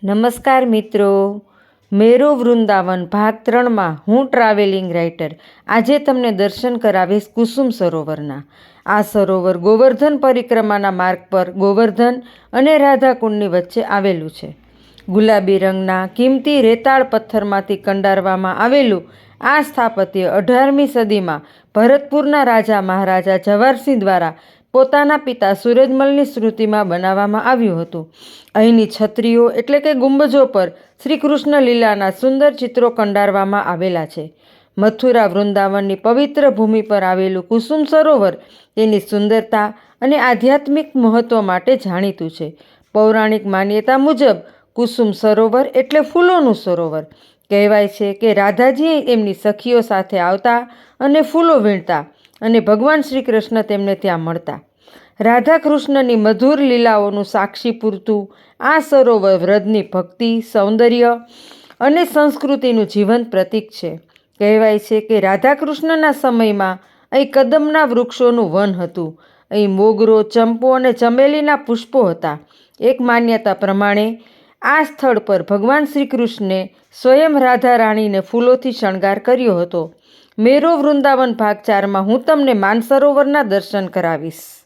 નમસ્કાર મિત્રો, મેરો વૃંદાવન ભાગ 3માં હું ટ્રાવેલિંગ રાઇટર આજે તમને દર્શન કરાવીશ કુસુમ સરોવરના. આ સરોવર ગોવર્ધન પરિક્રમાના માર્ગ પર ગોવર્ધન અને રાધાકુંડની વચ્ચે આવેલું છે. ગુલાબી રંગના કિંમતી રેતાળ પથ્થરમાંથી કંડારવામાં આવેલું આ સ્થાપત્ય 18મી સદીમાં ભરતપુરના રાજા મહારાજા જવાહરસિંહ દ્વારા પોતાના પિતા સૂરજમલની સ્મૃતિમાં બનાવવામાં આવ્યું હતું. અહીંની છત્રીઓ એટલે કે ગુંબજો પર શ્રી કૃષ્ણ લીલાના સુંદર ચિત્રો કંડારવામાં આવેલા છે. મથુરા વૃંદાવનની પવિત્ર ભૂમિ પર આવેલું કુસુમ સરોવર તેની સુંદરતા અને આધ્યાત્મિક મહત્ત્વ માટે જાણીતું છે. પૌરાણિક માન્યતા મુજબ કુસુમ સરોવર એટલે ફૂલોનું સરોવર. કહેવાય છે કે રાધાજી એમની સખીઓ સાથે આવતા અને ફૂલો વીણતા અને ભગવાન શ્રી કૃષ્ણ તેમને ત્યાં મળતા. રાધા કૃષ્ણની મધુર લીલાઓનું સાક્ષી પૂરતું આ સરોવર વ્રજની ભક્તિ, સૌંદર્ય અને સંસ્કૃતિનું જીવંત પ્રતીક છે. કહેવાય છે કે રાધા કૃષ્ણના સમયમાં અહીં કદમના વૃક્ષોનું વન હતું. અહીં મોગરો, ચંપો અને ચમેલીના પુષ્પો હતા. એક માન્યતા પ્રમાણે આ સ્થળ પર ભગવાન શ્રી કૃષ્ણે સ્વયં રાધા રાણીને ફૂલોથી શણગાર કર્યો હતો. મેરો વૃંદાવન ભાગ 4માં હું તમને માનસરોવરના દર્શન કરાવીશ.